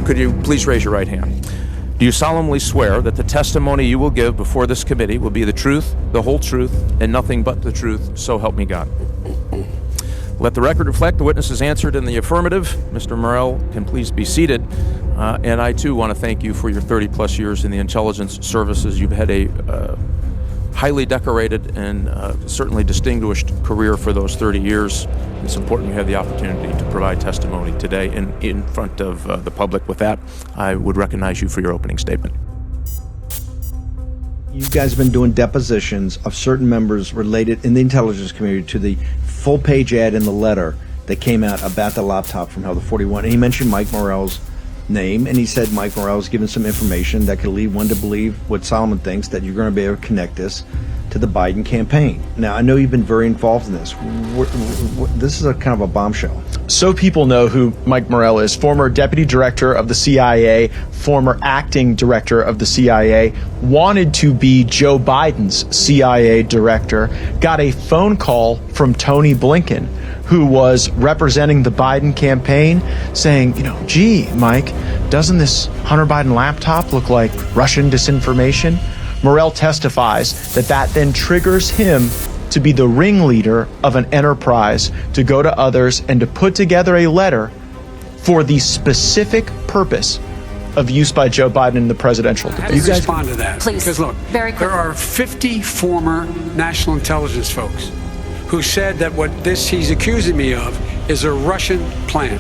Could you please raise your right hand? Do you solemnly swear that the testimony you will give before this committee will be the truth, the whole truth, and nothing but the truth, so help me God? Let the record reflect the witnesses answered in the affirmative. Mr. Morell can please be seated. And I, too, want to thank you for your 30-plus years in the intelligence services. You've had a highly decorated and certainly distinguished career for those 30 years. It's important you have the opportunity to provide testimony today in front of the public. With that, I would recognize you for your opening statement. You guys have been doing depositions of certain members related in the intelligence community to the full-page ad in the letter that came out about the laptop from Heller 41. And he mentioned Mike Morell's name, and he said Mike Morell has given some information that could lead one to believe what Solomon thinks, that you're going to be able to connect this to the Biden campaign. Now, I know you've been very involved in this. This is a kind of a bombshell. So people know who Mike Morell is, former deputy director of the CIA, former acting director of the CIA, wanted to be Joe Biden's CIA director, got a phone call from Tony Blinken, who was representing the Biden campaign, saying, gee, Mike, doesn't this Hunter Biden laptop look like Russian disinformation? Morell testifies that then triggers him to be the ringleader of an enterprise to go to others and to put together a letter for the specific purpose of use by Joe Biden in the presidential debate. How do you respond to that? Please, because look, there are 50 former national intelligence folks who said that what he's accusing me of is a Russian plan.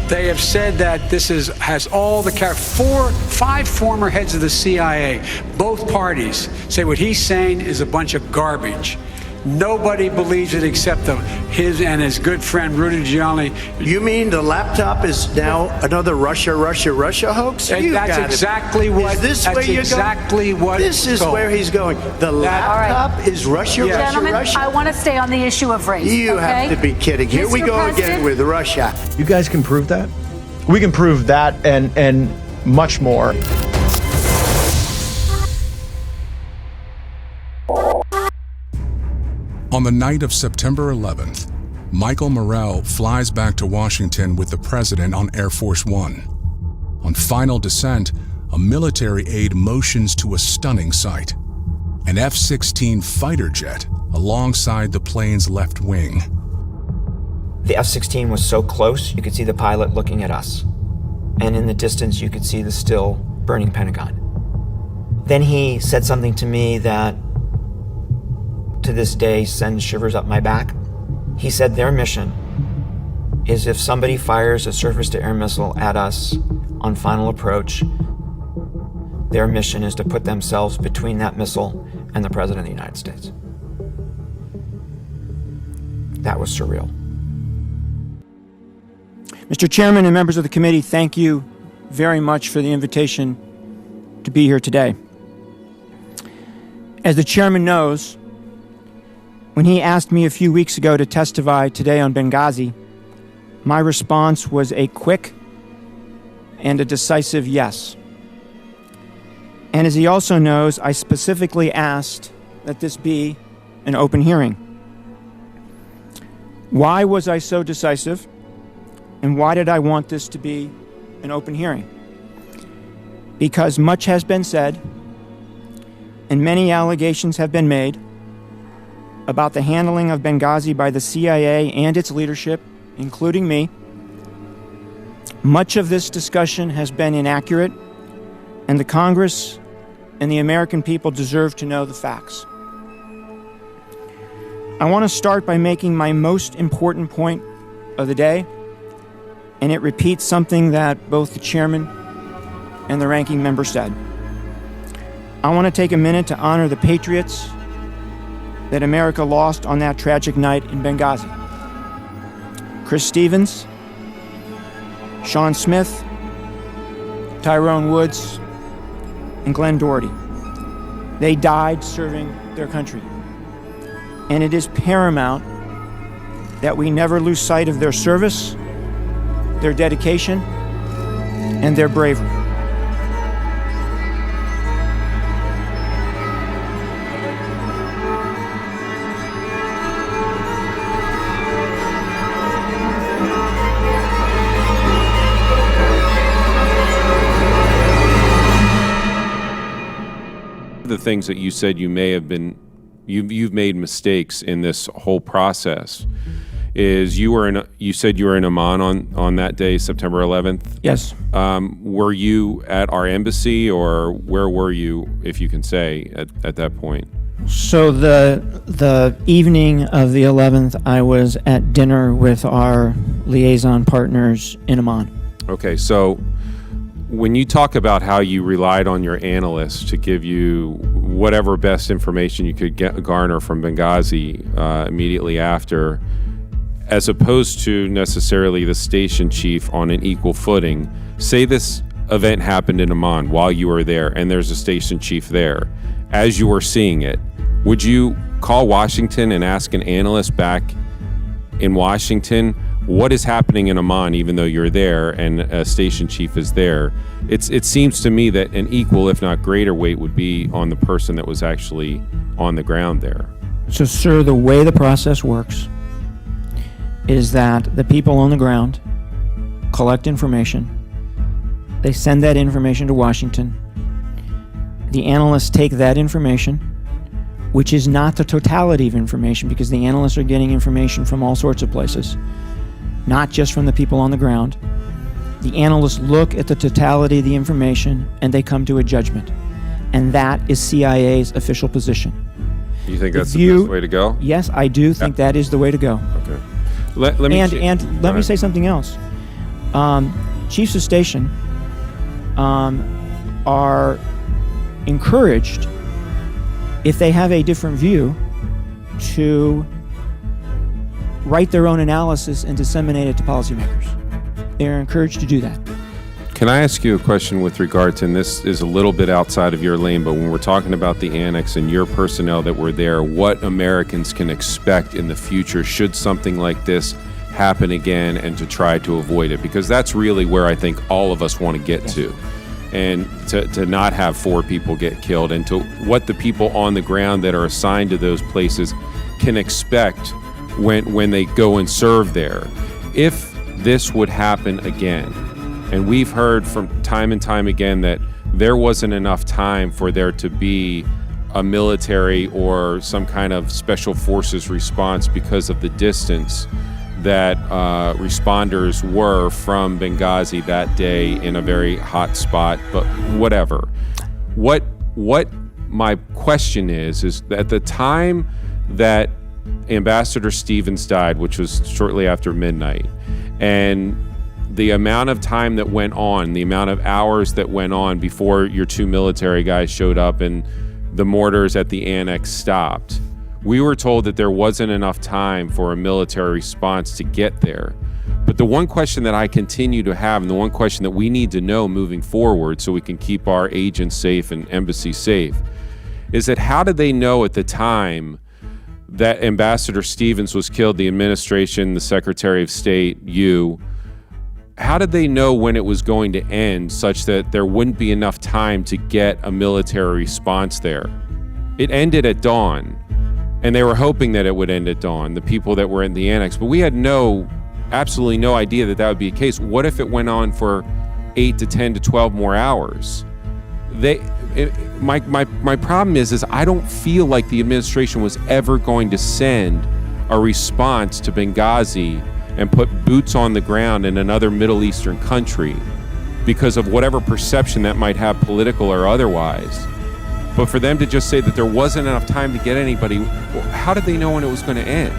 They have said that this has all the five former heads of the CIA, both parties, say what he's saying is a bunch of garbage. Nobody believes it except his and his good friend Rudy Giuliani. You mean the laptop is now another Russia hoax? That's exactly what. Is this where you're going? This is where he's going. The laptop is Russia. Gentlemen, I want to stay on the issue of race. You have to be kidding. Here we go again with Russia. You guys can prove that? We can prove that and much more. On the night of September 11th, Michael Morell flies back to Washington with the president on Air Force One. On final descent, a military aide motions to a stunning sight: an F-16 fighter jet alongside the plane's left wing. The F-16 was so close, you could see the pilot looking at us. And in the distance, you could see the still burning Pentagon. Then he said something to me that to this day sends shivers up my back. He said their mission is if somebody fires a surface-to-air missile at us on final approach, their mission is to put themselves between that missile and the President of the United States. That was surreal. Mr. Chairman and members of the committee, thank you very much for the invitation to be here today. As the chairman knows, when he asked me a few weeks ago to testify today on Benghazi, my response was a quick and a decisive yes. And as he also knows, I specifically asked that this be an open hearing. Why was I so decisive? And why did I want this to be an open hearing? Because much has been said and many allegations have been made about the handling of Benghazi by the CIA and its leadership, including me. Much of this discussion has been inaccurate, and the Congress and the American people deserve to know the facts. I want to start by making my most important point of the day, and it repeats something that both the chairman and the ranking member said. I want to take a minute to honor the patriots that America lost on that tragic night in Benghazi. Chris Stevens, Sean Smith, Tyrone Woods, and Glenn Doherty. They died serving their country. And it is paramount that we never lose sight of their service, their dedication, and their bravery. things that you said you may have been, you've made mistakes in this whole process is you said you were in Amman on that day, September 11th. Yes. Were you at our embassy, or where were you, if you can say, at that point? So the evening of the 11th, I was at dinner with our liaison partners in Amman. Okay, so when you talk about how you relied on your analysts to give you whatever best information you could garner from Benghazi immediately after, as opposed to necessarily the station chief on an equal footing, say this event happened in Amman while you were there and there's a station chief there, as you were seeing it, would you call Washington and ask an analyst back in Washington what is happening in Amman, even though you're there and a station chief is there? It seems to me that an equal, if not greater, weight would be on the person that was actually on the ground there. So, sir, the way the process works is that the people on the ground collect information. They send that information to Washington. The analysts take that information, which is not the totality of information, because the analysts are getting information from all sorts of places, not just from the people on the ground. The analysts look at the totality of the information and they come to a judgment. And that is CIA's official position. You think that's the best way to go? Yes, I do think that is the way to go. Okay. Let me say something else. Chiefs of station are encouraged, if they have a different view, to write their own analysis and disseminate it to policymakers. They're encouraged to do that. Can I ask you a question with regard to, and this is a little bit outside of your lane, but when we're talking about the annex and your personnel that were there, what Americans can expect in the future should something like this happen again, and to try to avoid it? Because that's really where I think all of us want to get to. And to not have 4 people get killed, and to what the people on the ground that are assigned to those places can expect when they go and serve there. If this would happen again, and we've heard from time and time again that there wasn't enough time for there to be a military or some kind of special forces response because of the distance that responders were from Benghazi that day in a very hot spot, but whatever. What my question is at the time that Ambassador Stevens died, which was shortly after midnight, and the amount of time that went on, the amount of hours that went on before your 2 military guys showed up and the mortars at the annex stopped, we were told that there wasn't enough time for a military response to get there. But the one question that I continue to have, and the one question that we need to know moving forward so we can keep our agents safe and embassy safe, is that how did they know at the time that Ambassador Stevens was killed, the administration, the Secretary of State, you, how did they know when it was going to end such that there wouldn't be enough time to get a military response there? It ended at dawn, and they were hoping that it would end at dawn, the people that were in the annex, but we had absolutely no idea that that would be the case. What if it went on for 8 to 10 to 12 more hours? My problem is I don't feel like the administration was ever going to send a response to Benghazi and put boots on the ground in another Middle Eastern country because of whatever perception that might have, political or otherwise. But for them to just say that there wasn't enough time to get anybody, how did they know when it was going to end?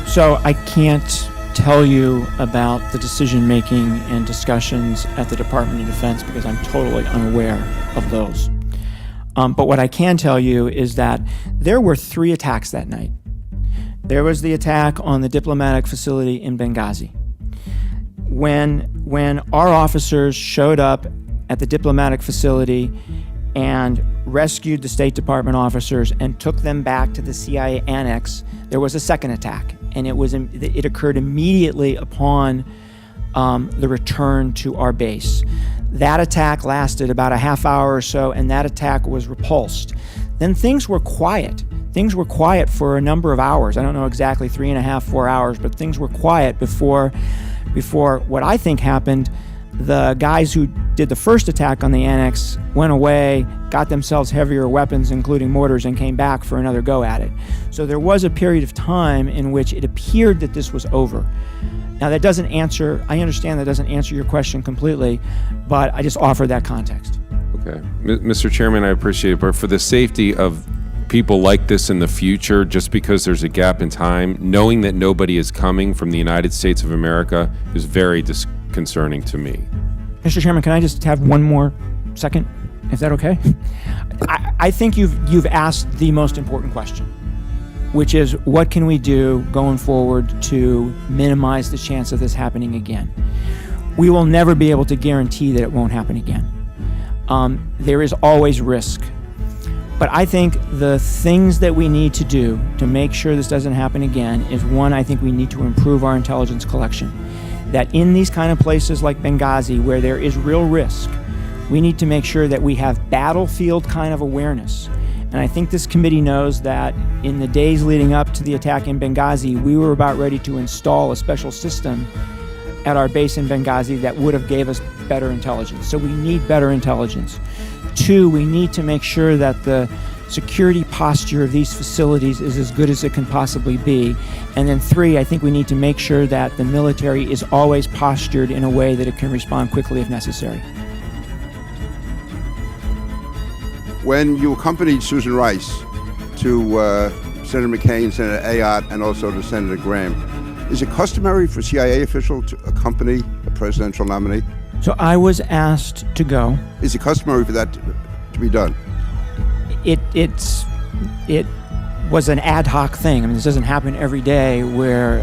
So I can't tell you about the decision-making and discussions at the Department of Defense because I'm totally unaware of those. But what I can tell you is that there were 3 attacks that night. There was the attack on the diplomatic facility in Benghazi. When our officers showed up at the diplomatic facility and rescued the State Department officers and took them back to the CIA annex, there was a second attack, and it occurred immediately upon the return to our base. That attack lasted about a half hour or so, and that attack was repulsed. Then things were quiet. Things were quiet for a number of hours. I don't know exactly, 3.5, 4 hours, but things were quiet before what I think happened The guys who did the first attack on the annex went away, got themselves heavier weapons, including mortars, and came back for another go at it. So there was a period of time in which it appeared that this was over. Now that doesn't answer, I understand that doesn't answer your question completely, but I just offer that context. Okay. Mr. Chairman, I appreciate it, but for the safety of people like this in the future, just because there's a gap in time, knowing that nobody is coming from the United States of America is very disconcerting to me. Mr. Chairman, can I just have one more second? Is that okay? I think you've asked the most important question, which is what can we do going forward to minimize the chance of this happening again? We will never be able to guarantee that it won't happen again. There is always risk. But I think the things that we need to do to make sure this doesn't happen again is, one, I think we need to improve our intelligence collection. That in these kind of places like Benghazi, where there is real risk, we need to make sure that we have battlefield kind of awareness. And I think this committee knows that in the days leading up to the attack in Benghazi, we were about ready to install a special system at our base in Benghazi that would have gave us better intelligence. So we need better intelligence. Two, we need to make sure that the security posture of these facilities is as good as it can possibly be. And then three, I think we need to make sure that the military is always postured in a way that it can respond quickly if necessary. When you accompanied Susan Rice to Senator McCain, Senator Ayotte, and also to Senator Graham, is it customary for a CIA official to accompany a presidential nominee? So I was asked to go. Is it customary for that to be done? It was an ad hoc thing. I mean, this doesn't happen every day where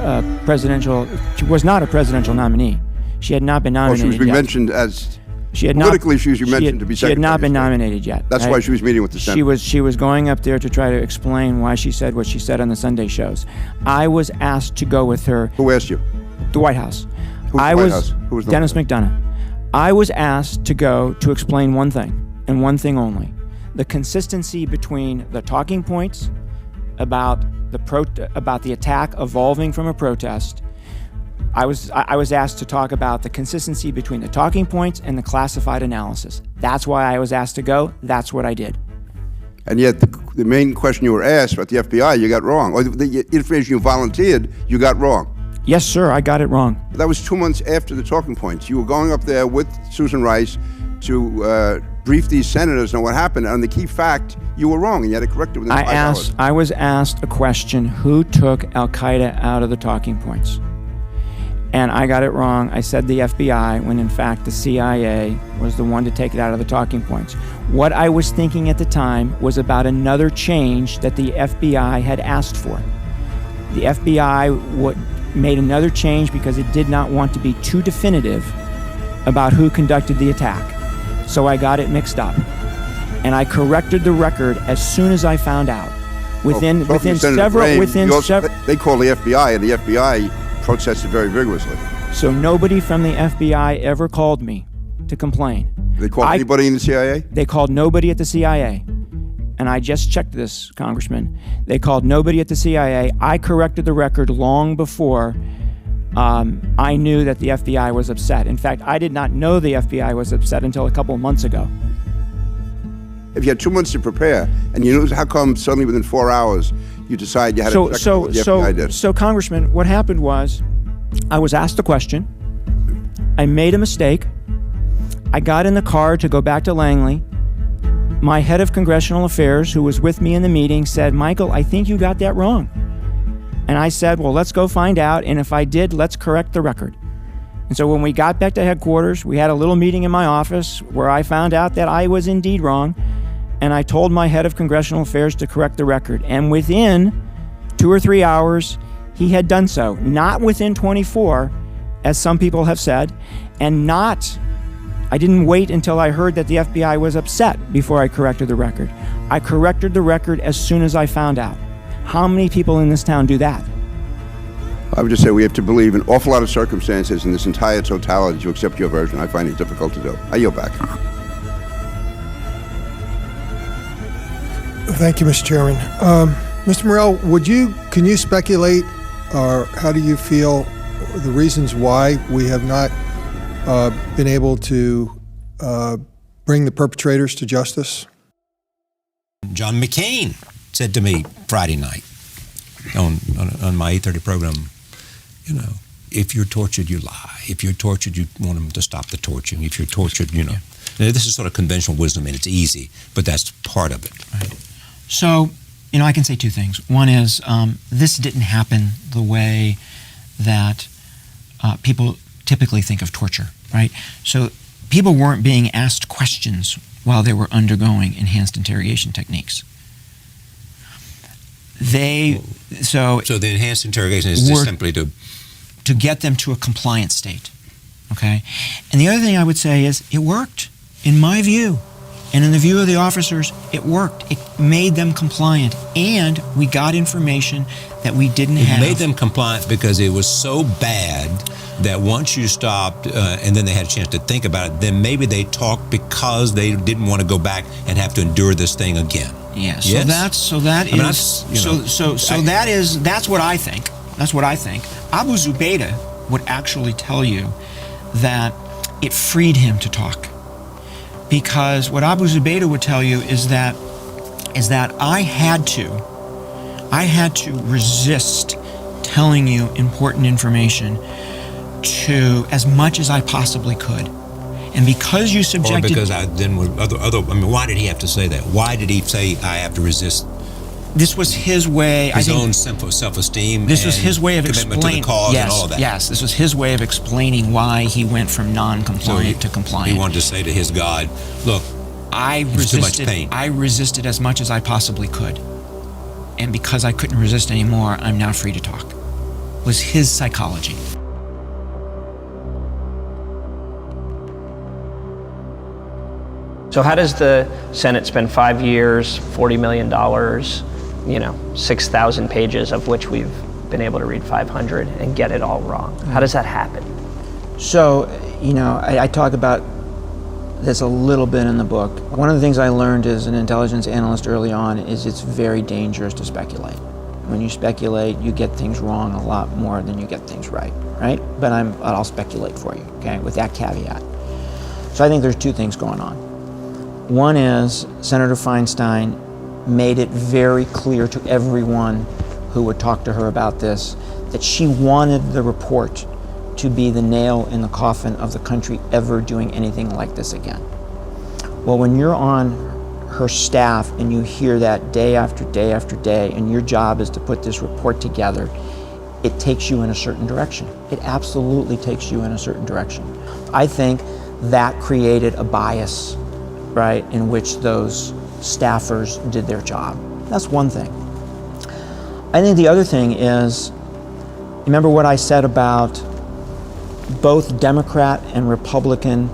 she was not a presidential nominee. She had not been nominated she was being yet. Mentioned as, she had politically not, she was mentioned to be secretary. She had not been nominated yet. That's why she was meeting with the Senate. She was going up there to try to explain why she said what she said on the Sunday shows. I was asked to go with her. Who asked you? The White House. Who was the Dennis White House? McDonough. I was asked to go to explain one thing, and one thing only: the consistency between the talking points about the attack evolving from a protest. I was asked to talk about the consistency between the talking points and the classified analysis. That's why I was asked to go. That's what I did. And yet the main question you were asked about the FBI, you got wrong. Or the information you volunteered, you got wrong. Yes, sir, I got it wrong. That was 2 months after the talking points. You were going up there with Susan Rice to brief these senators on what happened. On the key fact, you were wrong, and you had to correct it within 5 hours. I was asked a question: who took Al-Qaeda out of the talking points? And I got it wrong. I said the FBI, when in fact the CIA was the one to take it out of the talking points. What I was thinking at the time was about another change that the FBI had asked for. The FBI made another change because it did not want to be too definitive about who conducted the attack. So I got it mixed up. And I corrected the record as soon as I found out. They call the FBI, and the FBI protested very vigorously. So nobody from the FBI ever called me to complain. Did they call anybody in the CIA? They called nobody at the CIA. And I just checked this, Congressman. They called nobody at the CIA. I corrected the record long before I knew that the FBI was upset. In fact, I did not know the FBI was upset until a couple of months ago. If you had 2 months to prepare, and you knew, how come suddenly within 4 hours you decide you had to check what the FBI did? So, Congressman, what happened was I was asked a question. I made a mistake. I got in the car to go back to Langley. My head of congressional affairs, who was with me in the meeting, said, "Michael, I think you got that wrong." And I said, "Well, let's go find out, and if I did, let's correct the record." And so when we got back to headquarters, we had a little meeting in my office where I found out that I was indeed wrong, and I told my head of congressional affairs to correct the record. And within 2 or 3 hours, he had done so. Not within 24, as some people have said, and I didn't wait until I heard that the FBI was upset before I corrected the record. I corrected the record as soon as I found out. How many people in this town do that? I would just say we have to believe an awful lot of circumstances in this entire totality to accept your version. I find it difficult to do. I yield back. Thank you, Mr. Chairman. Mr. Morell, can you speculate, or how do you feel the reasons why we have not been able to bring the perpetrators to justice? John McCain said to me Friday night on my 8:30 program, if you're tortured, you lie. If you're tortured, you want them to stop the torturing. If you're tortured, Now, this is sort of conventional wisdom, and it's easy, but that's part of it. Right. So, I can say two things. One is this didn't happen the way that people typically think of torture, right? So people weren't being asked questions while they were undergoing enhanced interrogation techniques. So the enhanced interrogation is just simply to get them to a compliant state, okay? And the other thing I would say is it worked, in my view, and in the view of the officers, it worked. It made them compliant, and we got information that we didn't have. It made them compliant because it was so bad that once you stopped and then they had a chance to think about it, then maybe they talked because they didn't want to go back and have to endure this thing again. Yeah. Yes? That's what I think. That's what I think. Abu Zubaydah would actually tell you that it freed him to talk. Because what Abu Zubaydah would tell you is that I had to resist telling you important information to as much as I possibly could. And because you subjected... Or because why did he have to say that? Why did he say I have to resist? This was his way... His own self-esteem. This was his way of commitment to the cause and all of that. Yes, this was his way of explaining why he went from non-compliant to compliant. He wanted to say to his God, look, there's too much pain. I resisted as much as I possibly could. And because I couldn't resist anymore, I'm now free to talk. It was his psychology. So how does the Senate spend 5 years, $40 million, 6,000 pages of which we've been able to read 500 and get it all wrong? How does that happen? So, I talk about this a little bit in the book. One of the things I learned as an intelligence analyst early on is it's very dangerous to speculate. When you speculate, you get things wrong a lot more than you get things right? But I'll speculate for you, okay, with that caveat. So I think there's two things going on. One is Senator Feinstein made it very clear to everyone who would talk to her about this that she wanted the report to be the nail in the coffin of the country ever doing anything like this again. Well, when you're on her staff and you hear that day after day after day, and your job is to put this report together, it takes you in a certain direction. It absolutely takes you in a certain direction. I think that created a bias, right, in which those staffers did their job. That's one thing. I think the other thing is, remember what I said about both Democrat and Republican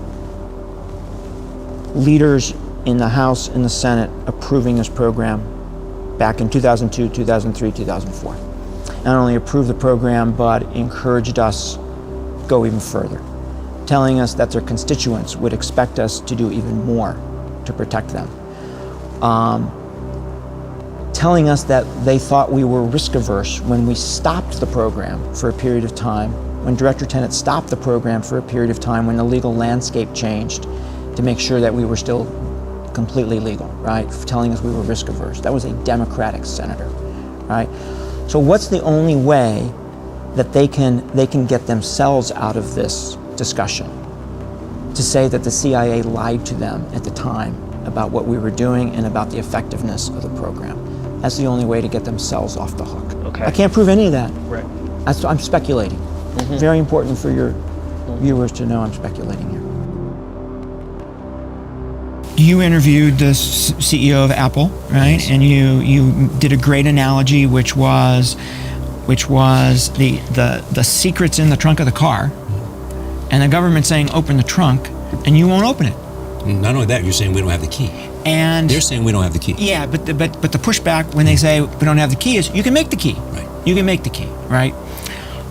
leaders in the House and the Senate approving this program back in 2002, 2003, 2004. Not only approved the program, but encouraged us go even further, telling us that their constituents would expect us to do even more to protect them. Telling us that they thought we were risk averse when we stopped the program for a period of time, when Director Tenet stopped the program for a period of time, when the legal landscape changed to make sure that we were still completely legal, right? Telling us we were risk averse. That was a Democratic senator, right? So what's the only way that they can get themselves out of this discussion? To say that the CIA lied to them at the time about what we were doing and about the effectiveness of the program. That's the only way to get themselves off the hook. Okay. I can't prove any of that. Right. I'm speculating. Mm-hmm. Very important for your viewers to know I'm speculating here. You interviewed the CEO of Apple, right? Yes. And you did a great analogy, which was the secrets in the trunk of the car, and the government saying open the trunk, and you won't open it. Not only that, you're saying we don't have the key. And they're saying we don't have the key. Yeah, but the pushback when they say we don't have the key is you can make the key. Right. You can make the key, right?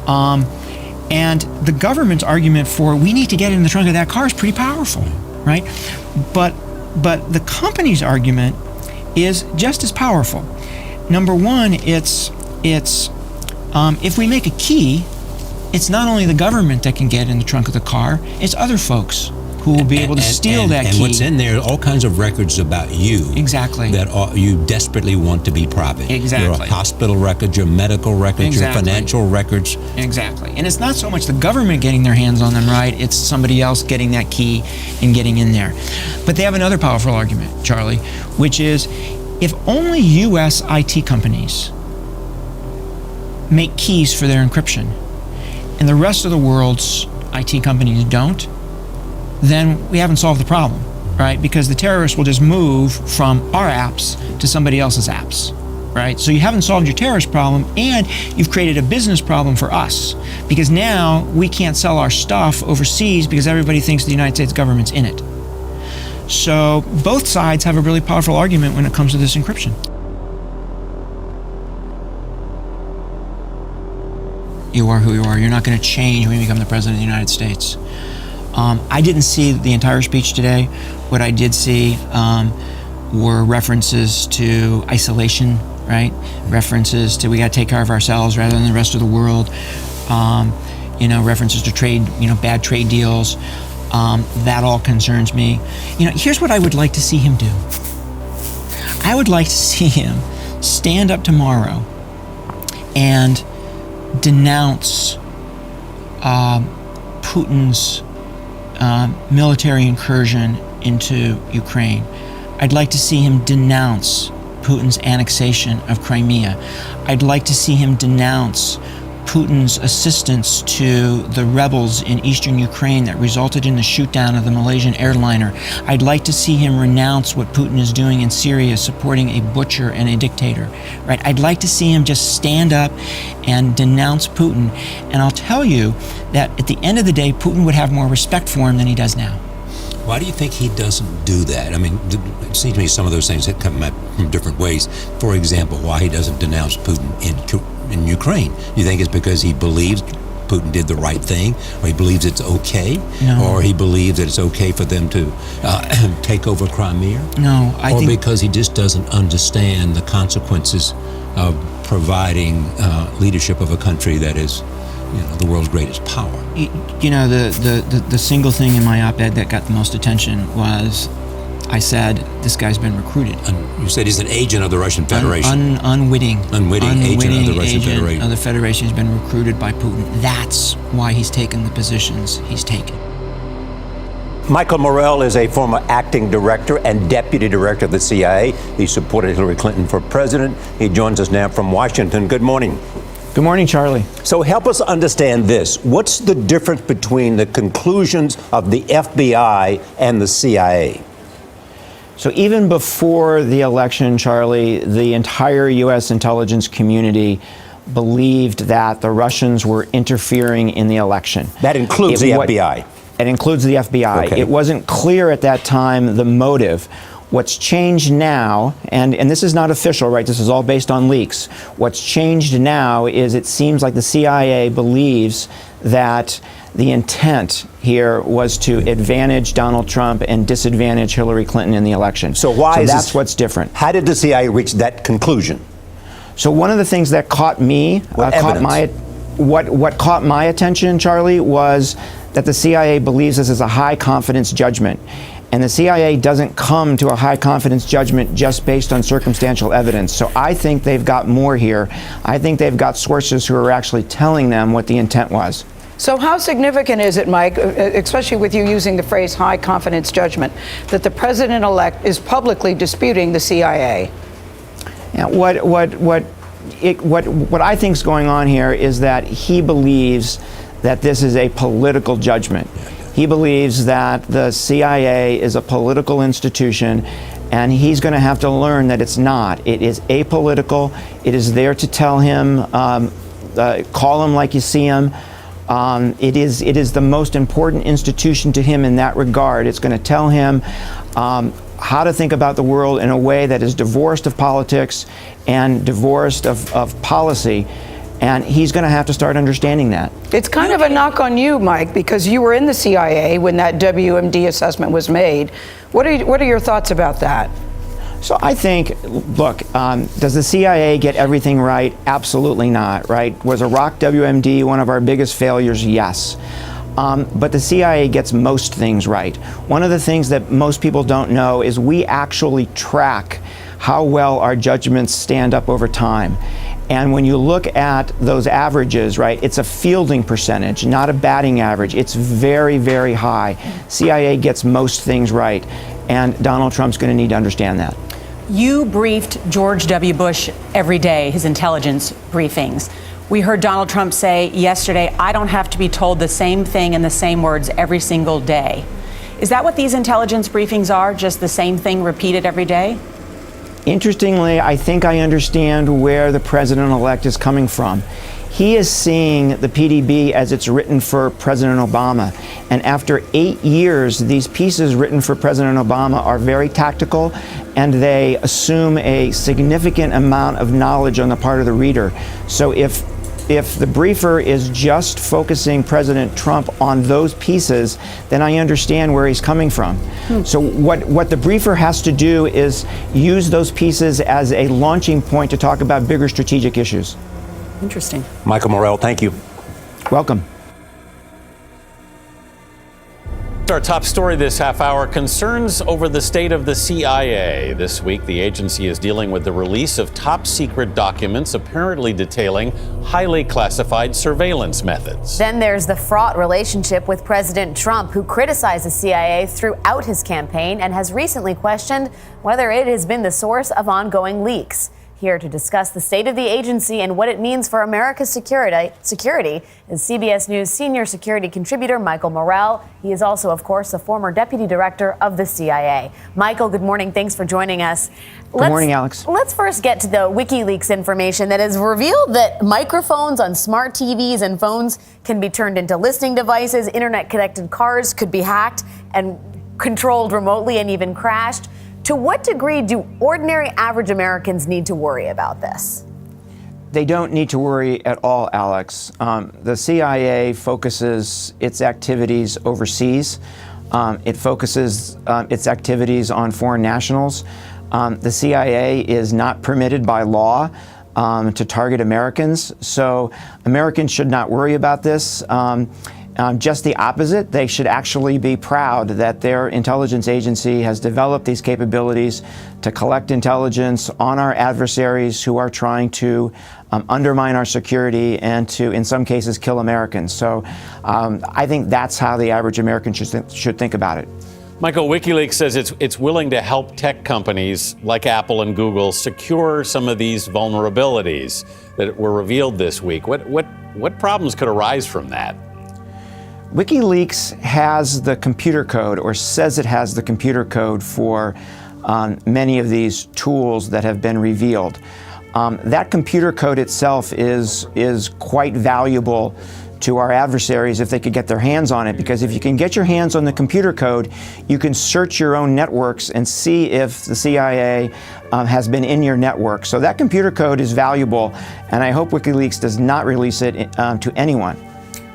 And the government's argument for we need to get it in the trunk of that car is pretty powerful, right? But the company's argument is just as powerful. Number one, it's if we make a key, it's not only the government that can get in the trunk of the car, it's other folks who will be able to steal that key. And what's in there, all kinds of records about you. Exactly. That you desperately want to be private. Exactly. Your hospital records, your medical records, your financial records. Exactly. And it's not so much the government getting their hands on them, right? It's somebody else getting that key and getting in there. But they have another powerful argument, Charlie, which is if only U.S. IT companies make keys for their encryption and the rest of the world's IT companies don't, then we haven't solved the problem, right? Because the terrorists will just move from our apps to somebody else's apps, right? So you haven't solved your terrorist problem, and you've created a business problem for us, because now we can't sell our stuff overseas because everybody thinks the United States government's in it. So both sides have a really powerful argument when it comes to this encryption. You are who you are. You're not going to change when you become the president of the United States. I didn't see the entire speech today. What I did see were references to isolation, right? References to we got to take care of ourselves rather than the rest of the world. References to trade, bad trade deals. That all concerns me. Here's what I would like to see him do. I would like to see him stand up tomorrow and denounce Putin's military incursion into Ukraine. I'd like to see him denounce Putin's annexation of Crimea. I'd like to see him denounce Putin's assistance to the rebels in eastern Ukraine that resulted in the shoot-down of the Malaysian airliner. I'd like to see him renounce what Putin is doing in Syria, supporting a butcher and a dictator. Right? I'd like to see him just stand up and denounce Putin. And I'll tell you that at the end of the day, Putin would have more respect for him than he does now. Why do you think he doesn't do that? I mean, it seems to me some of those things that come out from different ways. For example, why he doesn't denounce Putin in Ukraine? You think it's because he believes Putin did the right thing, or he believes it's okay, or he believes that it's okay for them to take over Crimea? No, I think... Or because he just doesn't understand the consequences of providing leadership of a country that is the world's greatest power. The single thing in my op-ed that got the most attention was I said, this guy's been recruited. You said he's an agent of the Russian Federation. Unwitting agent of the Russian Federation. Agent of the Federation has been recruited by Putin. That's why he's taken the positions he's taken. Michael Morell is a former acting director and deputy director of the CIA. He supported Hillary Clinton for president. He joins us now from Washington. Good morning. Good morning, Charlie. So help us understand this. What's the difference between the conclusions of the FBI and the CIA? So even before the election, Charlie, the entire U.S. intelligence community believed that the Russians were interfering in the election. That includes the FBI. It includes the FBI. Okay. It wasn't clear at that time the motive. What's changed now, and this is not official, right? This is all based on leaks. What's changed now is it seems like the CIA believes that the intent here was to advantage Donald Trump and disadvantage Hillary Clinton in the election. So that's what's different. How did the CIA reach that conclusion? So one of the things that caught me, what caught my attention, Charlie, was that the CIA believes this is a high confidence judgment. And the CIA doesn't come to a high confidence judgment just based on circumstantial evidence. So I think they've got more here. I think they've got sources who are actually telling them what the intent was. So how significant is it, Mike, especially with you using the phrase high confidence judgment, that the president-elect is publicly disputing the CIA? Yeah, what I think is going on here is that he believes that this is a political judgment. He believes that the CIA is a political institution, and he's going to have to learn that it's not. It is apolitical. It is there to tell him, call him like you see him. It is the most important institution to him in that regard. It's going to tell him how to think about the world in a way that is divorced of politics and divorced of policy. And he's going to have to start understanding that. It's kind of a knock on you, Mike, because you were in the CIA when that WMD assessment was made. What are your thoughts about that? So I think, look, does the CIA get everything right? Absolutely not, right? Was Iraq WMD one of our biggest failures? Yes. But the CIA gets most things right. One of the things that most people don't know is we actually track how well our judgments stand up over time. And when you look at those averages, right, it's a fielding percentage, not a batting average. It's very, very high. CIA gets most things right. And Donald Trump's going to need to understand that. You briefed George W. Bush every day, his intelligence briefings. We heard Donald Trump say yesterday, I don't have to be told the same thing in the same words every single day. Is that what these intelligence briefings are, just the same thing repeated every day? Interestingly, I think I understand where the president-elect is coming from. He is seeing the PDB as it's written for President Obama. And after 8 years, these pieces written for President Obama are very tactical, and they assume a significant amount of knowledge on the part of the reader. So if the briefer is just focusing President Trump on those pieces, then I understand where he's coming from. So what the briefer has to do is use those pieces as a launching point to talk about bigger strategic issues. Interesting. Michael Morell, thank you. Welcome. Our top story this half hour, concerns over the state of the CIA. This week, the agency is dealing with the release of top secret documents apparently detailing highly classified surveillance methods. Then there's the fraught relationship with President Trump, who criticized the CIA throughout his campaign and has recently questioned whether it has been the source of ongoing leaks. Here to discuss the state of the agency and what it means for America's security is CBS News senior security contributor Michael Morell. He is also, of course, a former deputy director of the CIA. Michael, good morning. Thanks for joining us. Good morning, Alex. Let's first get to the WikiLeaks information that has revealed that microphones on smart TVs and phones can be turned into listening devices. Internet-connected cars could be hacked and controlled remotely and even crashed. To what degree do ordinary average Americans need to worry about this? They don't need to worry at all, Alex. The CIA focuses its activities overseas. It focuses its activities on foreign nationals. The CIA is not permitted by law to target Americans, so Americans should not worry about this. Just the opposite. They should actually be proud that their intelligence agency has developed these capabilities to collect intelligence on our adversaries who are trying to undermine our security and to, in some cases, kill Americans. So I think that's how the average American should think about it. Michael, WikiLeaks says it's willing to help tech companies like Apple and Google secure some of these vulnerabilities that were revealed this week. What problems could arise from that? WikiLeaks has the computer code, or says it has the computer code for many of these tools that have been revealed. That computer code itself is quite valuable to our adversaries if they could get their hands on it, because if you can get your hands on the computer code, you can search your own networks and see if the CIA has been in your network. So that computer code is valuable, and I hope WikiLeaks does not release it to anyone.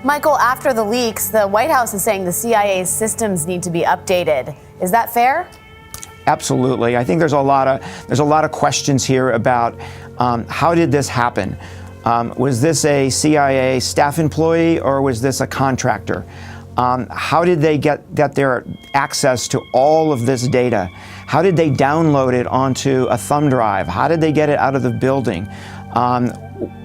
Michael, after the leaks, the White House is saying the CIA's systems need to be updated. Is that fair? Absolutely. I think there's a lot of questions here about how did this happen? Was this a CIA staff employee or was this a contractor? How did they get their access to all of this data? How did they download it onto a thumb drive? How did they get it out of the building?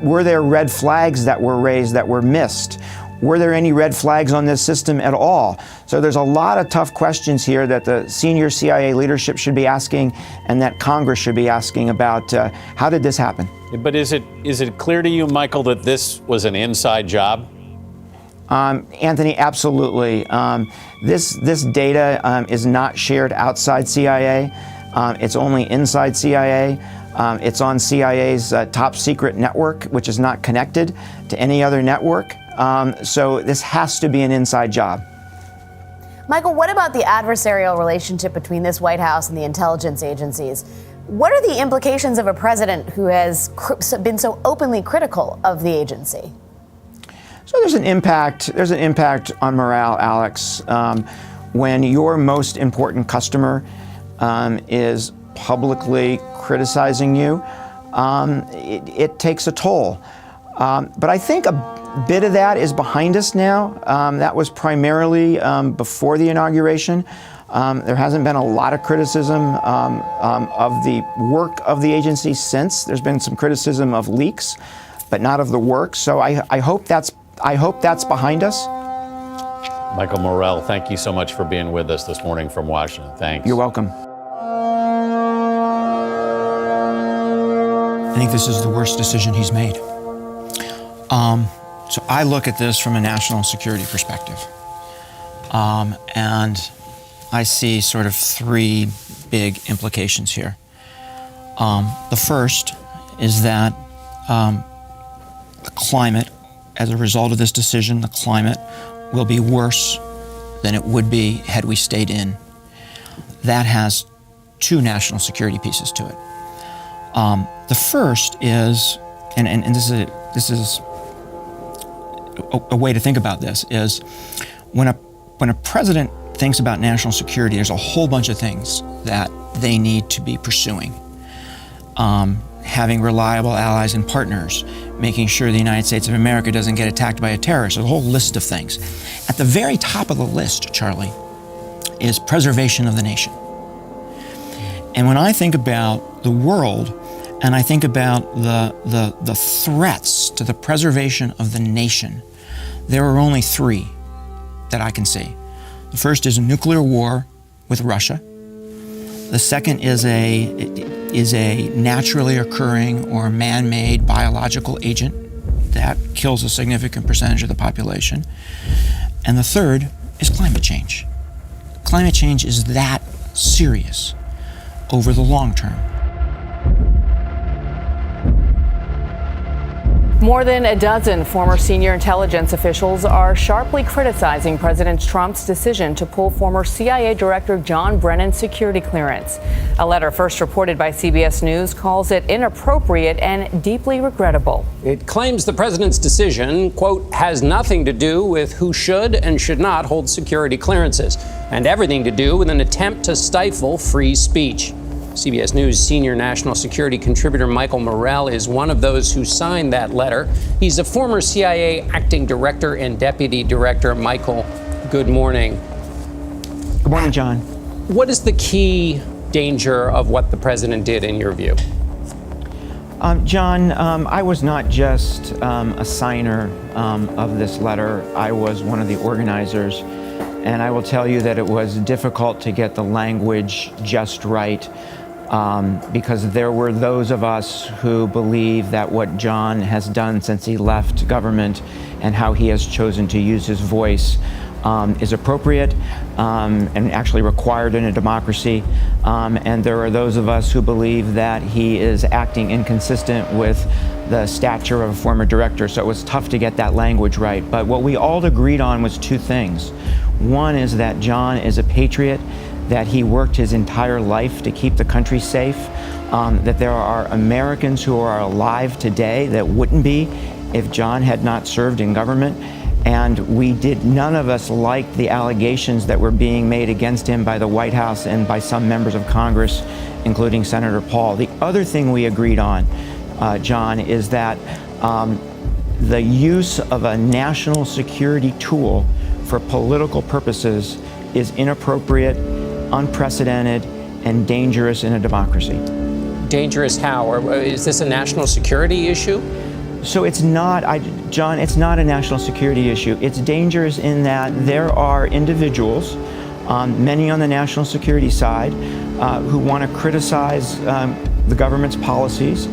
Were there red flags that were raised that were missed? Were there any red flags on this system at all? So there's a lot of tough questions here that the senior CIA leadership should be asking and that Congress should be asking about how did this happen? But is it clear to you, Michael, that this was an inside job? Anthony, absolutely. This data is not shared outside CIA. It's only inside CIA. It's on CIA's top secret network, which is not connected to any other network. So this has to be an inside job. Michael, what about the adversarial relationship between this White House and the intelligence agencies? What are the implications of a president who has been so openly critical of the agency? So there's an impact on morale, Alex, when your most important customer is publicly criticizing you, it takes a toll. But I think a bit of that is behind us now. That was primarily before the inauguration. There hasn't been a lot of criticism of the work of the agency since. There's been some criticism of leaks, but not of the work. So I hope that's behind us. Michael Morell, thank you so much for being with us this morning from Washington. Thanks. You're welcome. I think this is the worst decision he's made. So I look at this from a national security perspective. And I see sort of three big implications here. The first is that the climate, as a result of this decision, the climate will be worse than it would be had we stayed in. That has two national security pieces to it. The first is, and this is a way to think about this, is when a president thinks about national security, there's a whole bunch of things that they need to be pursuing. Having reliable allies and partners, making sure the United States of America doesn't get attacked by a terrorist. There's a whole list of things. At the very top of the list, Charlie, is preservation of the nation. And when I think about the world, and I think about the threats to the preservation of the nation, there are only three that I can see. The first is a nuclear war with Russia. The second is a naturally occurring or man-made biological agent that kills a significant percentage of the population. And the third is climate change. Climate change is that serious over the long term. More than a dozen former senior intelligence officials are sharply criticizing President Trump's decision to pull former CIA Director John Brennan's security clearance. A letter first reported by CBS News calls it inappropriate and deeply regrettable. It claims the president's decision, quote, has nothing to do with who should and should not hold security clearances, and everything to do with an attempt to stifle free speech. CBS News senior national security contributor Michael Morell is one of those who signed that letter. He's a former CIA acting director and deputy director. Michael, good morning. Good morning, John. What is the key danger of what the president did in your view? John, I was not just a signer of this letter. I was one of the organizers. And I will tell you that it was difficult to get the language just right. Because there were those of us who believe that what John has done since he left government and how he has chosen to use his voice is appropriate and actually required in a democracy. And there are those of us who believe that he is acting inconsistent with the stature of a former director. So it was tough to get that language right. But what we all agreed on was two things. One is that John is a patriot, that he worked his entire life to keep the country safe, that there are Americans who are alive today that wouldn't be if John had not served in government. And none of us liked the allegations that were being made against him by the White House and by some members of Congress, including Senator Paul. The other thing we agreed on, John, is that the use of a national security tool for political purposes is inappropriate, unprecedented, and dangerous in a democracy. Dangerous how? Or is this a national security issue? So it's not, John, it's not a national security issue. It's dangerous in that there are individuals, many on the national security side, who want to criticize the government's policies,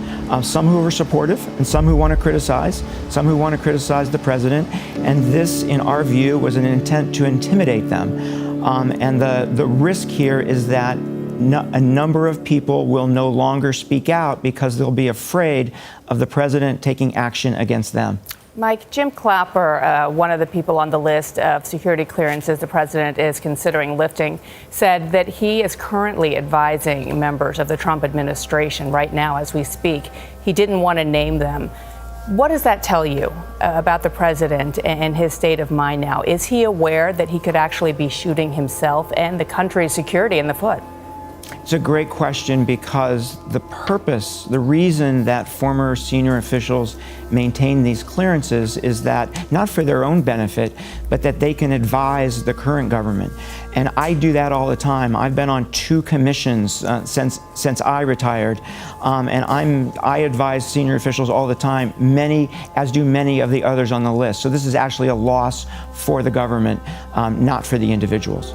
some who are supportive and some who want to criticize, some who want to criticize the president. And this, in our view, was an intent to intimidate them. And the risk here is that a number of people will no longer speak out because they'll be afraid of the president taking action against them. Mike, Jim Clapper, one of the people on the list of security clearances the president is considering lifting, said that he is currently advising members of the Trump administration right now as we speak. He didn't want to name them. What does that tell you about the president and his state of mind now? Is he aware that he could actually be shooting himself and the country's security in the foot? It's a great question because the purpose, the reason that former senior officials maintain these clearances is that not for their own benefit, but that they can advise the current government. And I do that all the time. I've been on 2 commissions since I retired, and I advise senior officials all the time, as do many of the others on the list. So this is actually a loss for the government, not for the individuals.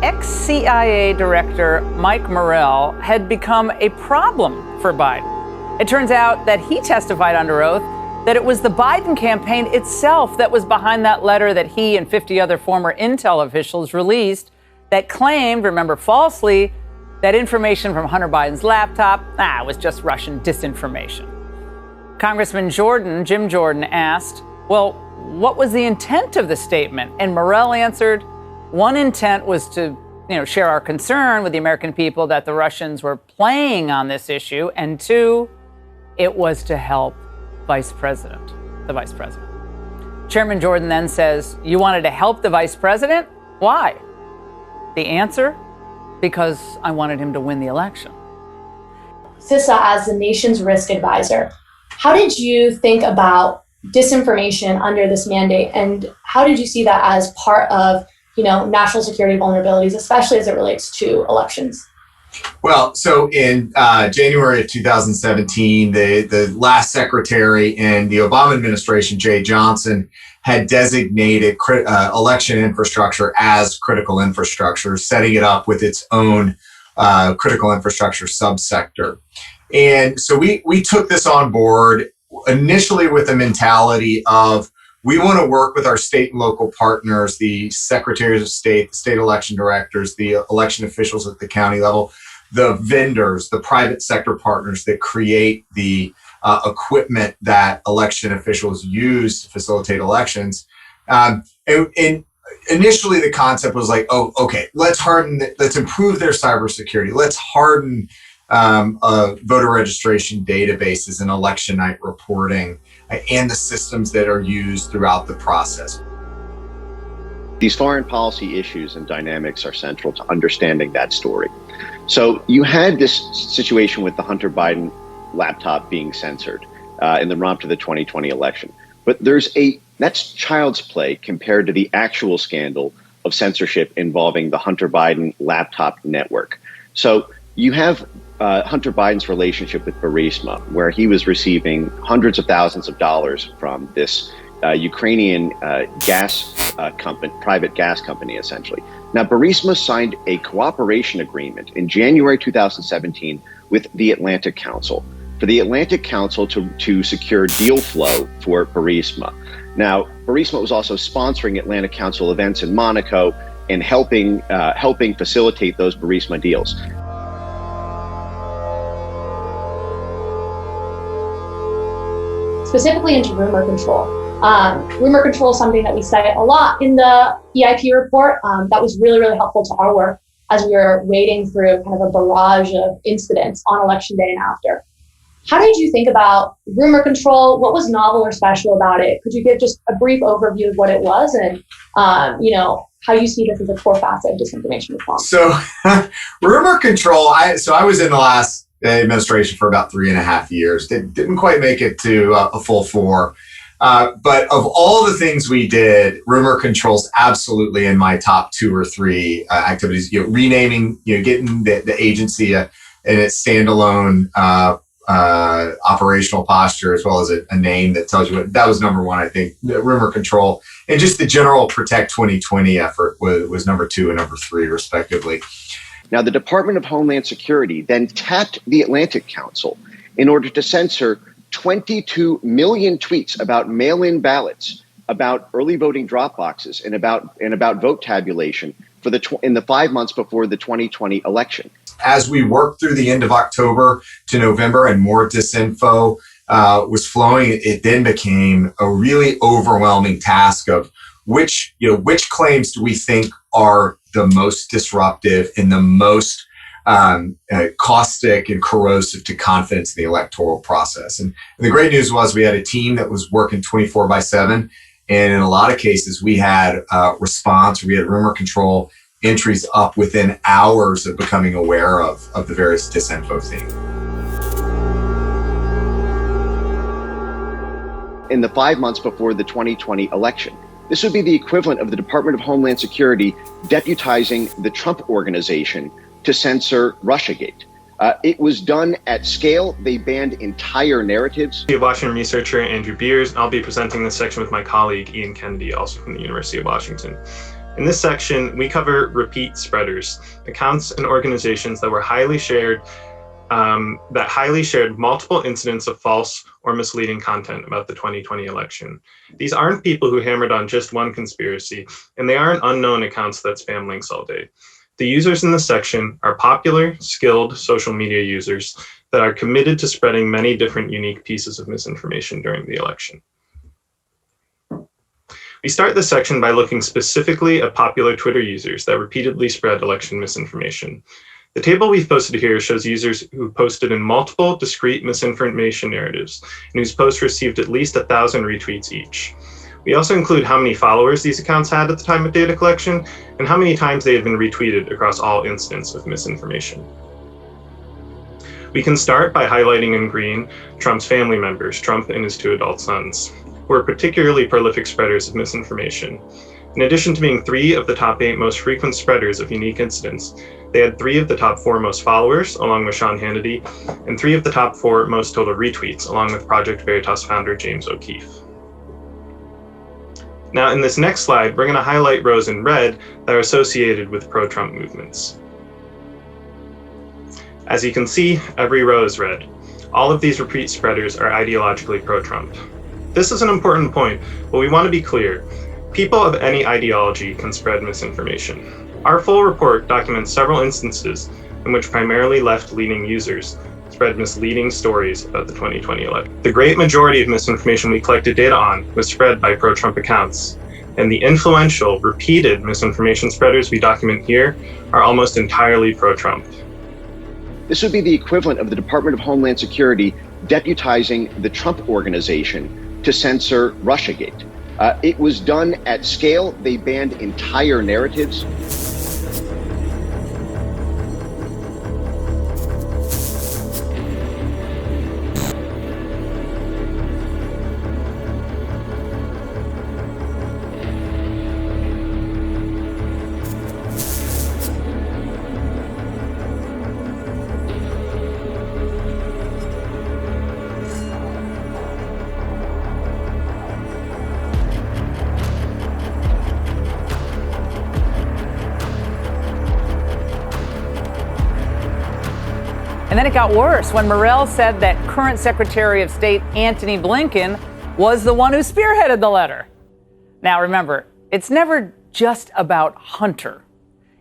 Ex-CIA Director Mike Morell had become a problem for Biden. It turns out that he testified under oath that it was the Biden campaign itself that was behind that letter that he and 50 other former intel officials released that claimed, remember falsely, that information from Hunter Biden's laptop was just Russian disinformation. Congressman Jim Jordan asked, well, what was the intent of the statement? And Morell answered, one intent was to, share our concern with the American people that the Russians were playing on this issue, and 2, it was to help the vice president. Chairman Jordan then says, you wanted to help the vice president? Why? The answer? Because I wanted him to win the election. CISA, as the nation's risk advisor, how did you think about disinformation under this mandate, and how did you see that as part of national security vulnerabilities, especially as it relates to elections? Well, so in January of 2017, the last secretary in the Obama administration, Jay Johnson, had designated election infrastructure as critical infrastructure, setting it up with its own critical infrastructure subsector. And so we took this on board initially with the mentality of, we want to work with our state and local partners, the secretaries of state, the state election directors, the election officials at the county level, the vendors, the private sector partners that create the equipment that election officials use to facilitate elections. And initially the concept was like, oh, okay, let's improve their cybersecurity. Let's harden voter registration databases and election night reporting and the systems that are used throughout the process. These foreign policy issues and dynamics are central to understanding that story. So you had this situation with the Hunter Biden laptop being censored in the run-up to the 2020 election. But that's child's play compared to the actual scandal of censorship involving the Hunter Biden laptop network. So you have Hunter Biden's relationship with Burisma, where he was receiving hundreds of thousands of dollars from this Ukrainian gas company, private gas company, essentially. Now, Burisma signed a cooperation agreement in January 2017 with the Atlantic Council, for the Atlantic Council to secure deal flow for Burisma. Now, Burisma was also sponsoring Atlantic Council events in Monaco and helping facilitate those Burisma deals. Specifically into rumor control. Rumor control is something that we cite a lot in the EIP report. That was really, really helpful to our work as we were wading through kind of a barrage of incidents on election day and after. How did you think about rumor control? What was novel or special about it? Could you give just a brief overview of what it was and, how you see this as a core facet of disinformation response? So rumor control, I was in the last administration for about 3.5 years. Didn't quite make it to a full 4. But of all the things we did, rumor control's absolutely in my top 2 or 3 activities. Renaming, getting the agency in its standalone operational posture, as well as a name that tells you what. That was number 1, I think. Rumor control, and just the general Protect 2020 effort was number 2 and number 3, respectively. Now, the Department of Homeland Security then tapped the Atlantic Council in order to censor 22 million tweets about mail-in ballots, about early voting drop boxes, and about vote tabulation in the 5 months before the 2020 election. As we worked through the end of October to November and more disinfo was flowing, it then became a really overwhelming task of which claims do we think are the most disruptive and the most caustic and corrosive to confidence in the electoral process. And the great news was we had a team that was working 24/7, And in a lot of cases, we had response, we had rumor control entries up within hours of becoming aware of the various disinfo things. In the 5 months before the 2020 election, this would be the equivalent of the Department of Homeland Security deputizing the Trump Organization to censor Russiagate. It was done at scale. They banned entire narratives. I'm a Washington researcher, Andrew Beers. I'll be presenting this section with my colleague, Ian Kennedy, also from the University of Washington. In this section, we cover repeat spreaders, accounts and organizations that were highly shared, multiple incidents of false or misleading content about the 2020 election. These aren't people who hammered on just one conspiracy, and they aren't unknown accounts that spam links all day. The users in this section are popular, skilled social media users that are committed to spreading many different unique pieces of misinformation during the election. We start this section by looking specifically at popular Twitter users that repeatedly spread election misinformation. The table we've posted here shows users who posted in multiple discrete misinformation narratives and whose posts received at least 1,000 retweets each. We also include how many followers these accounts had at the time of data collection and how many times they had been retweeted across all incidents of misinformation. We can start by highlighting in green Trump's family members, Trump and his 2 adult sons, who are particularly prolific spreaders of misinformation. In addition to being 3 of the top 8 most frequent spreaders of unique incidents, they had 3 of the top 4 most followers, along with Sean Hannity, and 3 of the top 4 most total retweets, along with Project Veritas founder James O'Keefe. Now, in this next slide, we're going to highlight rows in red that are associated with pro-Trump movements. As you can see, every row is red. All of these repeat spreaders are ideologically pro-Trump. This is an important point, but we want to be clear. People of any ideology can spread misinformation. Our full report documents several instances in which primarily left-leaning users spread misleading stories about the 2020 election. The great majority of misinformation we collected data on was spread by pro-Trump accounts, and the influential, repeated misinformation spreaders we document here are almost entirely pro-Trump. This would be the equivalent of the Department of Homeland Security deputizing the Trump Organization to censor Russiagate. It was done at scale. They banned entire narratives. And then it got worse when Morell said that current Secretary of State Antony Blinken was the one who spearheaded the letter. Now, remember, it's never just about Hunter.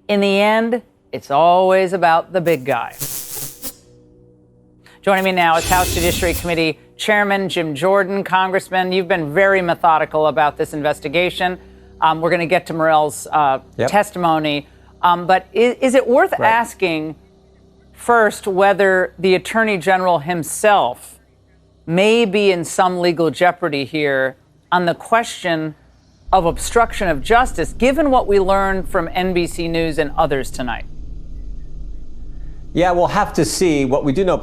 In the end, it's always about the big guy. Joining me now is House Judiciary Committee Chairman Jim Jordan. Congressman, you've been very methodical about this investigation. We're going to get to Morell's testimony. But is it worth asking first whether the Attorney General himself may be in some legal jeopardy here on the question of obstruction of justice, given what we learned from NBC News and others tonight? Yeah, we'll have to see. What we do know,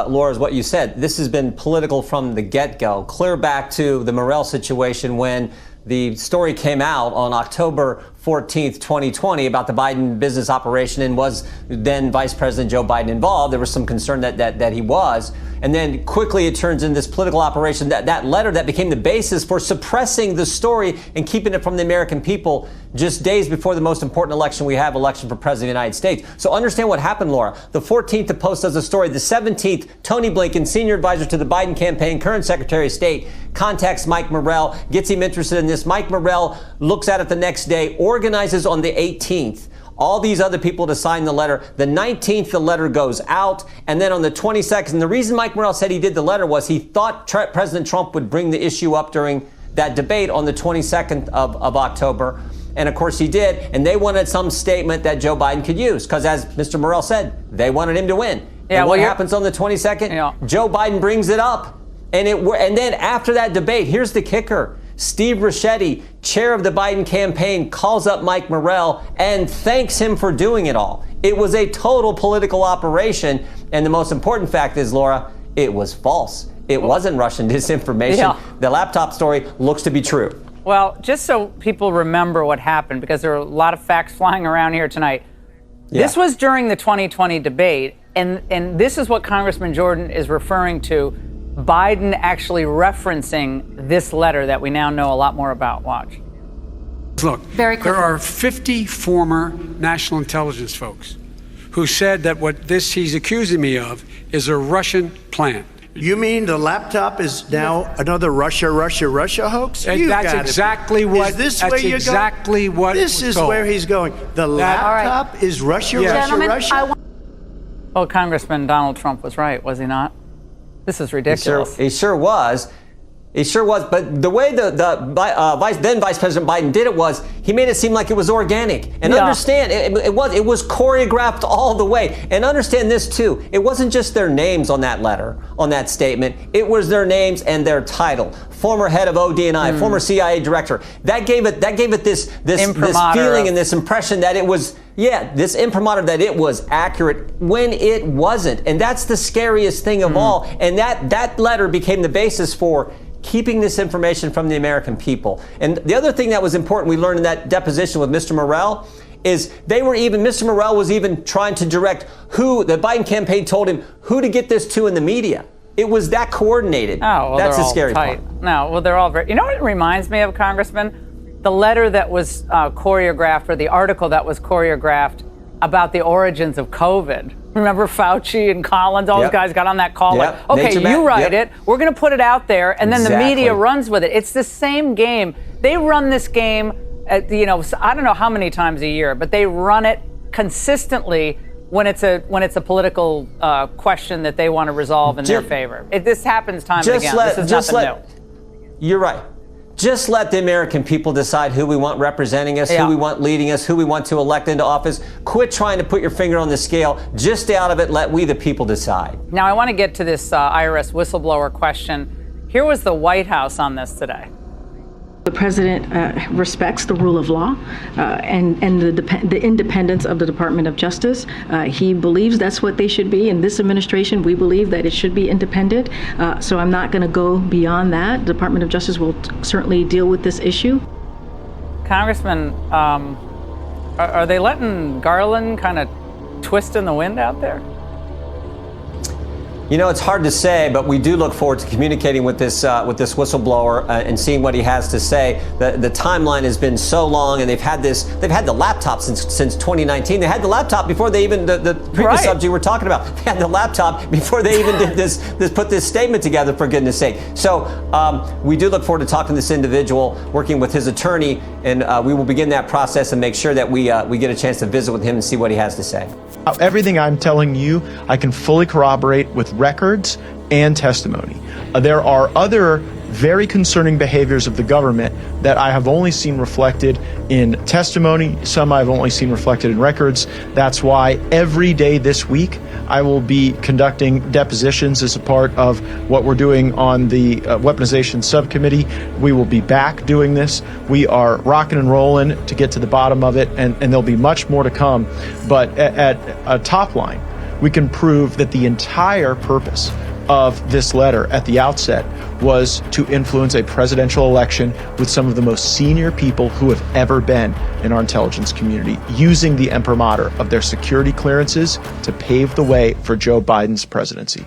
Laura, is what you said. This has been political from the get-go, clear back to the Morell situation when the story came out on October 14th, 2020 about the Biden business operation, and was then Vice President Joe Biden involved. There was some concern that he was. And then quickly it turns into this political operation, that letter that became the basis for suppressing the story and keeping it from the American people just days before the most important election we have, election for President of the United States. So understand what happened, Laura. The 14th, the Post does a story. The 17th, Tony Blinken, senior advisor to the Biden campaign, current Secretary of State, contacts Mike Morell, gets him interested in this. Mike Morell looks at it the next day, organizes on the 18th all these other people to sign the letter. The 19th, the letter goes out. And then on the 22nd, the reason Mike Morell said he did the letter was he thought President Trump would bring the issue up during that debate on the 22nd of October. And of course he did. And they wanted some statement that Joe Biden could use, because as Mr. Morell said, they wanted him to win. Yeah, and what happens on the 22nd? Yeah. Joe Biden brings it up. And then after that debate, here's the kicker. Steve Ricchetti, chair of the Biden campaign, calls up Mike Morell and thanks him for doing it all. It was a total political operation. And the most important fact is, Laura, it was false. It wasn't Russian disinformation. Yeah. The laptop story looks to be true. Well, just so people remember what happened, because there are a lot of facts flying around here tonight. Yeah. This was during the 2020 debate, and this is what Congressman Jordan is referring to, Biden actually referencing this letter that we now know a lot more about. Watch. Look, there are 50 former national intelligence folks who said that what this he's accusing me of is a Russian plant. You mean the laptop is now another Russia hoax? That's exactly what. Is this that's where you're exactly going? what. This is told. where he's going. The laptop is Russia, Yes. Russia. Well, Congressman Donald Trump was right, was he not? This is ridiculous. He sure was. He sure was. But the way then Vice President Biden did it was he made it seem like it was organic. And understand, it was choreographed all the way. And understand this too. It wasn't just their names on that letter, on that statement. It was their names and their title. Former head of ODNI, former CIA director. That gave it this feeling and this impression that it was, this imprimatur that it was accurate when it wasn't. And that's the scariest thing of all. And that letter became the basis for keeping this information from the American people. And the other thing that was important we learned in that deposition with Mr. Morell is Mr. Morell was even trying to direct who the Biden campaign told him who to get this to in the media. It was that coordinated. Oh, well, that's the they're all scary tight. part. No, well, they're all very. You know what it reminds me of, Congressman? The letter that was choreographed, or the article that was choreographed about the origins of COVID. Remember Fauci and Collins? All those guys got on that call like, okay, you write it. We're going to put it out there, and then the media runs with it. It's the same game. They run this game, I don't know how many times a year, but they run it consistently when it's a political question that they want to resolve in their favor. This happens time and again. This is nothing new. You're right. Just let the American people decide who we want representing us, who we want leading us, who we want to elect into office. Quit trying to put your finger on the scale. Just stay out of it. Let we, the people, decide. Now, I want to get to this IRS whistleblower question. Here was the White House on this today. The president respects the rule of law and the independence of the Department of Justice. He believes that's what they should be. In this administration, we believe that it should be independent. So I'm not going to go beyond that. The Department of Justice will certainly deal with this issue. Congressman, are they letting Garland kind of twist in the wind out there? You know, it's hard to say, but we do look forward to communicating with this whistleblower and seeing what he has to say. The timeline has been so long, and they've had the laptop since 2019. They had the laptop before they even the previous subject we're talking about. They had the laptop before they even did put this statement together, for goodness sake. So we do look forward to talking to this individual, working with his attorney, and we will begin that process and make sure that we get a chance to visit with him and see what he has to say. Everything I'm telling you, I can fully corroborate with records and testimony. There are other very concerning behaviors of the government that I have only seen reflected in testimony. Some I've only seen reflected in records. That's why every day this week, I will be conducting depositions as a part of what we're doing on the weaponization subcommittee. We will be back doing this. We are rocking and rolling to get to the bottom of it, and there'll be much more to come. But at a top line, we can prove that the entire purpose of this letter at the outset was to influence a presidential election with some of the most senior people who have ever been in our intelligence community, using the imprimatur of their security clearances to pave the way for Joe Biden's presidency.